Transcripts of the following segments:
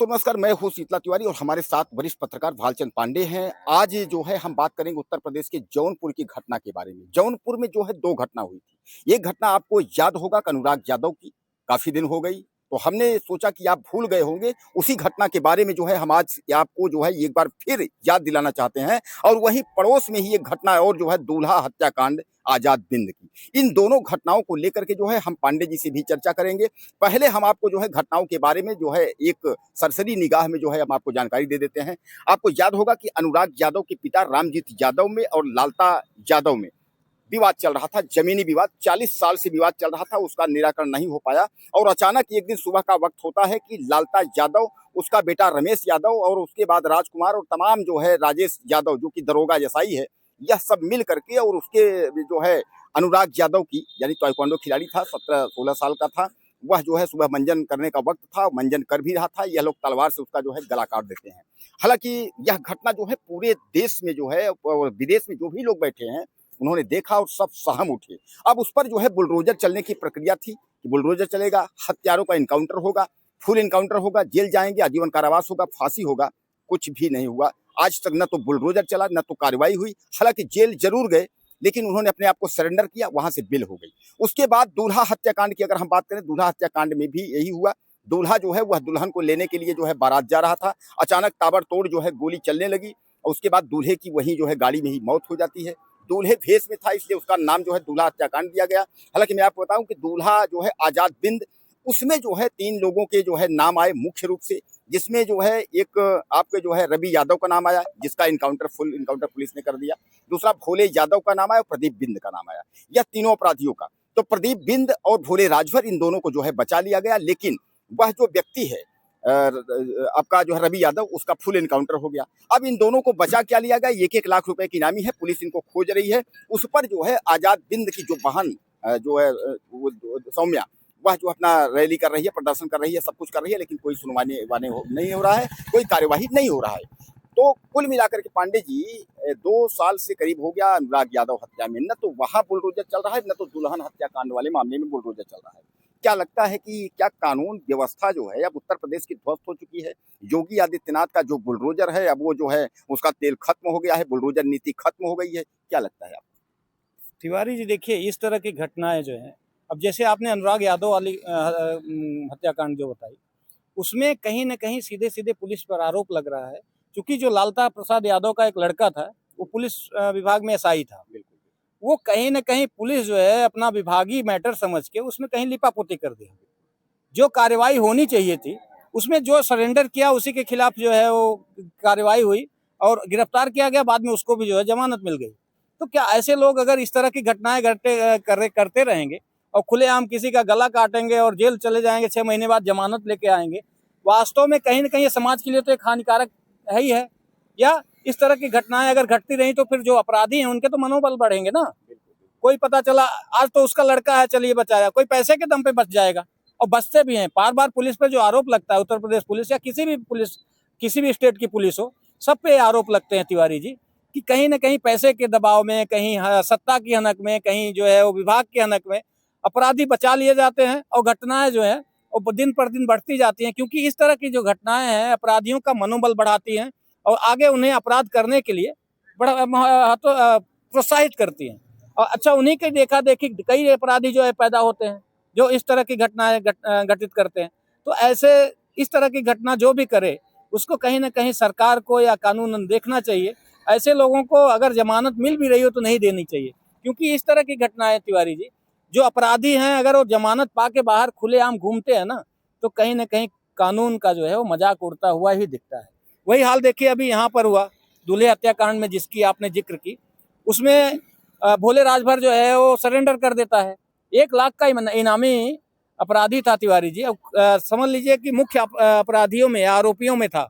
दोस्तों नमस्कार, मैं हूँ शीतला तिवारी और हमारे साथ वरिष्ठ पत्रकार भालचंद पांडे हैं। आज जो है हम बात करेंगे उत्तर प्रदेश के जौनपुर की घटना के बारे में। जौनपुर में जो है 2 घटना हुई थी। एक घटना आपको याद होगा कि अनुराग यादव की, काफ़ी दिन हो गई, तो हमने सोचा कि आप भूल गए होंगे। उसी घटना के बारे में जो है हम आज आपको जो है एक बार फिर याद दिलाना चाहते हैं। और वहीं पड़ोस में ही एक घटना और जो है दूल्हा हत्याकांड आज़ाद बिंद की। इन दोनों घटनाओं को लेकर के जो है हम पांडे जी से भी चर्चा करेंगे। पहले हम आपको जो है घटनाओं के बारे में जो है एक सरसरी निगाह में जो है हम आपको जानकारी दे देते हैं। आपको याद होगा कि अनुराग यादव के पिता रामजीत यादव में और लालता यादव में विवाद चल रहा था, जमीनी विवाद। 40 साल से विवाद चल रहा था, उसका निराकरण नहीं हो पाया। और अचानक एक दिन सुबह का वक्त होता है कि लालता यादव, उसका बेटा रमेश यादव और उसके बाद राजकुमार और तमाम जो है राजेश यादव जो कि दरोगा एसआई है, यह सब मिल करके और उसके जो है अनुराग यादव की यानी ताइक्वांडो खिलाड़ी था, 17-16 साल का था। वह जो है सुबह मंजन करने का वक्त था, मंजन कर भी रहा था। यह लोग तलवार से उसका जो है गला काट देते हैं। हालांकि यह घटना जो है पूरे देश में जो है और विदेश में जो भी लोग बैठे हैं उन्होंने देखा और सब सहम उठे। अब उस पर जो है बुलडोजर चलने की प्रक्रिया थी कि बुलडोजर चलेगा, हत्यारों का इनकाउंटर होगा, फुल इनकाउंटर होगा, जेल जाएंगे, आजीवन कारावास होगा, फांसी होगा। कुछ भी नहीं हुआ। आज तक न तो बुलडोजर चला, न तो कार्रवाई हुई। हालांकि जेल जरूर गए, लेकिन उन्होंने अपने आप को सरेंडर किया, वहां से बेल हो गई। उसके बाद दूल्हा हत्याकांड की अगर हम बात करें, दूल्हा हत्याकांड में भी यही हुआ। दूल्हा जो है वह दुल्हन को लेने के लिए जो है बारात जा रहा था। अचानक ताबड़तोड़ जो है गोली चलने लगी और उसके बाद दूल्हे की वही जो है गाड़ी में ही मौत हो जाती है। दूल्हे भेष में था, इसलिए उसका नाम जो है दूल्हा हत्याकांड दिया गया। हालांकि मैं आपको बताऊं कि दूल्हा जो है आजाद बिंद, उसमें जो है 3 लोगों के जो है नाम आए मुख्य रूप से, जिसमें जो है एक आपके जो है रवि यादव का नाम आया, जिसका फुल इनकाउंटर पुलिस ने कर दिया। दूसरा भोले यादव का नाम आया और प्रदीप बिंद का नाम आया। यह तीनों अपराधियों का, तो प्रदीप बिंद और भोले राजभर, इन दोनों को जो है बचा लिया गया। लेकिन वह जो व्यक्ति है आपका जो है रवि यादव, उसका फुल इनकाउंटर हो गया। अब इन दोनों को बचा क्या लिया गया, 1-1 लाख रुपए की इनामी है, पुलिस इनको खोज रही है। उस पर जो है आजाद बिंद की जो बहन जो है सौम्या, वह जो अपना रैली कर रही है, प्रदर्शन कर रही है, सब कुछ कर रही है, लेकिन कोई सुनवाई नहीं हो रहा है, कोई कार्यवाही नहीं हो रहा है। तो कुल मिलाकर के पांडे जी 2 साल से करीब हो गया अनुराग यादव हत्या में, न तो वहां बुलडोजर चल रहा है, न तो दुल्हन हत्याकांड वाले मामले में बुलडोजर चल रहा है। क्या लगता है कि क्या कानून व्यवस्था जो है अब उत्तर प्रदेश की ध्वस्त हो चुकी है? योगी आदित्यनाथ का जो बुलडोजर है, अब वो जो है उसका तेल खत्म हो गया है, बुलडोजर नीति खत्म हो गई है। क्या लगता है आपको? तिवारी जी देखिए, इस तरह की घटनाएं जो हैं, अब जैसे आपने अनुराग यादव वाली हत्याकांड जो बताई, उसमें कहीं न कहीं सीधे-सीधे पुलिस पर आरोप लग रहा है। क्योंकि जो लालता प्रसाद यादव का एक लड़का था, वो पुलिस विभाग में एसआई था। बिल्कुल। वो कहीं न कहीं पुलिस जो है अपना विभागीय मैटर समझ के उसमें कहीं लिपापोती कर दिया। जो कार्रवाई होनी चाहिए थी, उसमें जो सरेंडर किया उसी के खिलाफ जो है वो कार्रवाई हुई और गिरफ्तार किया गया। बाद में उसको भी जो है जमानत मिल गई। तो क्या ऐसे लोग अगर इस तरह की घटनाएं करते रहेंगे और खुलेआम किसी का गला काटेंगे और जेल चले जाएंगे, 6 महीने बाद जमानत लेके आएंगे, वास्तव में कहीं न कहीं समाज के लिए तो एक हानिकारक है ही है। या इस तरह की घटनाएं अगर घटती रही तो फिर जो अपराधी हैं उनके तो मनोबल बढ़ेंगे ना। कोई पता चला आज तो उसका लड़का है, चलिए बचाया, कोई पैसे के दम पे बच जाएगा। और बचते भी हैं। बार बार पुलिस पे जो आरोप लगता है, उत्तर प्रदेश पुलिस या किसी भी स्टेट की पुलिस हो, सब पे आरोप लगते हैं तिवारी जी, कि कहीं ना कहीं पैसे के दबाव में, कहीं सत्ता की हनक में, कहीं जो है वो विभाग की हनक में अपराधी बचा लिए जाते हैं और घटनाएं जो है वो दिन पर दिन बढ़ती जाती हैं। क्योंकि इस तरह की जो घटनाएं हैं अपराधियों का मनोबल बढ़ाती हैं और आगे उन्हें अपराध करने के लिए बड़ा प्रोत्साहित करती हैं। और अच्छा, उन्हीं की देखा देखी कई अपराधी जो है पैदा होते हैं जो इस तरह की घटनाएं घटित करते हैं। तो ऐसे इस तरह की घटना जो भी करे, उसको कहीं ना कहीं सरकार को या कानूनन देखना चाहिए। ऐसे लोगों को अगर जमानत मिल भी रही हो तो नहीं देनी चाहिए। क्योंकि इस तरह की घटनाएं तिवारी जी, जो अपराधी हैं अगर वो जमानत पा के बाहर खुलेआम घूमते हैं ना, तो कहीं ना कहीं कानून का जो है वो मजाक उड़ता हुआ ही दिखता है। वही हाल देखिए अभी यहाँ पर हुआ दूल्हे हत्याकांड में, जिसकी आपने जिक्र की, उसमें भोले राजभर जो है वो सरेंडर कर देता है। 1 लाख का इनामी अपराधी था तिवारी जी। अब समझ लीजिए कि मुख्य अपराधियों में, आरोपियों में था।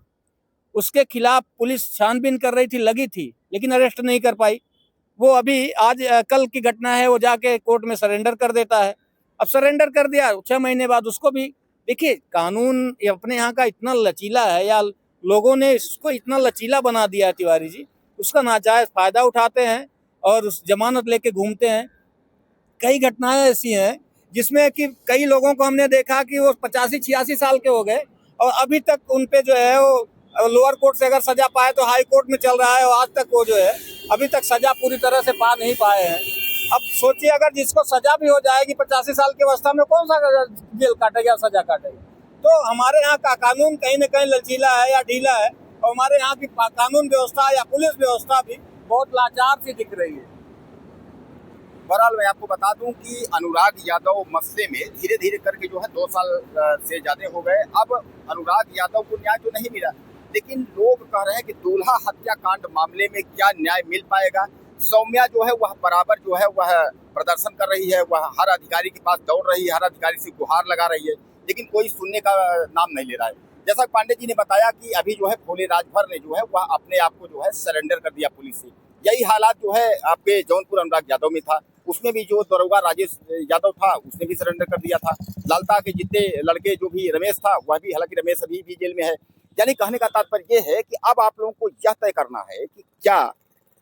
उसके खिलाफ पुलिस छानबीन कर रही थी, लगी थी, लेकिन अरेस्ट नहीं कर पाई। वो अभी आज कल की घटना है, वो जाके कोर्ट में सरेंडर कर देता है। अब सरेंडर कर दिया, 6 महीने बाद उसको भी, देखिए कानून अपने यहाँ का इतना लचीला है, या लोगों ने इसको इतना लचीला बना दिया है तिवारी जी, उसका नाजायज फायदा उठाते हैं और उस जमानत लेके घूमते हैं। कई घटनाएं ऐसी हैं जिसमें कि कई लोगों को हमने देखा कि वो 85-86 साल के हो गए और अभी तक उन पे जो है वो लोअर कोर्ट से अगर सजा पाए तो हाई कोर्ट में चल रहा है, और आज तक वो जो है अभी तक सजा पूरी तरह से पा नहीं पाए हैं। अब सोचिए, अगर जिसको सजा भी हो जाएगी 85 साल की अवस्था में, कौन सा जेल काटेगा, सजा काटेगा। तो हमारे यहाँ का कानून कहीं न कहीं लचीला है या ढीला है, और हमारे यहाँ की कानून व्यवस्था या पुलिस व्यवस्था भी बहुत लाचार सी दिख रही है। बहरहाल मैं आपको बता दूं कि अनुराग यादव मसले में धीरे धीरे करके जो है 2 साल से ज्यादा हो गए। अब अनुराग यादव को न्याय तो नहीं मिला, लेकिन लोग कह रहे हैं कि दूल्हा हत्याकांड मामले में क्या न्याय मिल पाएगा। सौम्या जो है वह बराबर जो है वह प्रदर्शन कर रही है, वह हर अधिकारी के पास दौड़ रही है, हर अधिकारी से गुहार लगा रही है, लेकिन कोई सुनने का नाम नहीं ले रहा है। जैसा पांडे जी ने बताया कि अभी जो है भोले राजभर ने जो है वह अपने आप को जो है सरेंडर कर दिया पुलिस से। यही हालात जो है आपके जौनपुर अनुराग यादव में था, उसमें भी जो दरोगा राजेश यादव था उसने भी सरेंडर कर दिया था। लालता के जितने लड़के जो भी रमेश था वह भी, हालांकि रमेश अभी भी जेल में है। यानी कहने का तात्पर्य ये है कि अब आप लोगों को यह तय करना है कि क्या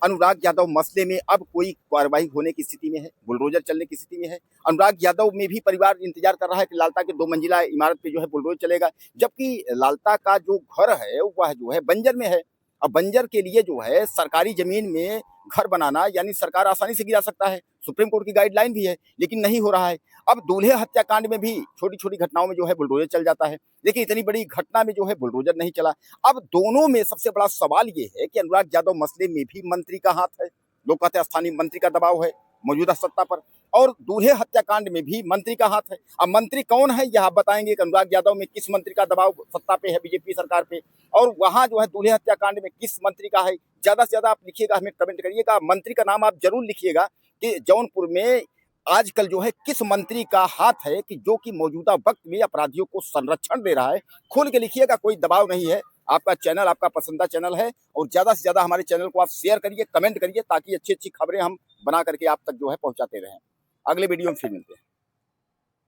अनुराग यादव मसले में अब कोई कार्रवाई होने की स्थिति में है, बुलडोजर चलने की स्थिति में है। अनुराग यादव में भी परिवार इंतजार कर रहा है कि लालता के 2 मंजिला इमारत पे जो है बुलडोजर चलेगा, जबकि लालता का जो घर है वह जो है बंजर में है। अब बंजर के लिए जो है सरकारी जमीन में घर बनाना यानी सरकार आसानी से गिरा सकता है, सुप्रीम कोर्ट की गाइडलाइन भी है, लेकिन नहीं हो रहा है। अब दूल्हे हत्याकांड में भी छोटी छोटी घटनाओं में जो है बुलडोजर चल जाता है, लेकिन इतनी बड़ी घटना में जो है बुलडोजर नहीं चला। अब दोनों में सबसे बड़ा सवाल ये है कि अनुराग यादव मसले में भी मंत्री का हाथ है। लोग कहते हैं स्थानीय मंत्री का दबाव है मौजूदा सत्ता पर, और दूल्हे हत्याकांड में भी मंत्री का हाथ है। अब मंत्री कौन है यह आप बताएंगे कि अनुराग यादव में किस मंत्री का दबाव सत्ता पे है, बीजेपी सरकार पे, और वहां जो है दूल्हे हत्याकांड में किस मंत्री का है। ज्यादा से ज्यादा आप लिखिएगा, हमें कमेंट करिएगा, मंत्री का नाम आप जरूर लिखिएगा कि जौनपुर में आजकल जो है किस मंत्री का हाथ है कि जो कि मौजूदा वक्त में अपराधियों को संरक्षण दे रहा है। खोल के लिखिएगा, कोई दबाव नहीं है। आपका चैनल आपका पसंदीदा चैनल है, और ज्यादा से ज्यादा हमारे चैनल को आप शेयर करिए, कमेंट करिए, ताकि अच्छी अच्छी खबरें हम बना करके आप तक जो है पहुंचाते रहें। अगले वीडियो में फिर मिलते हैं।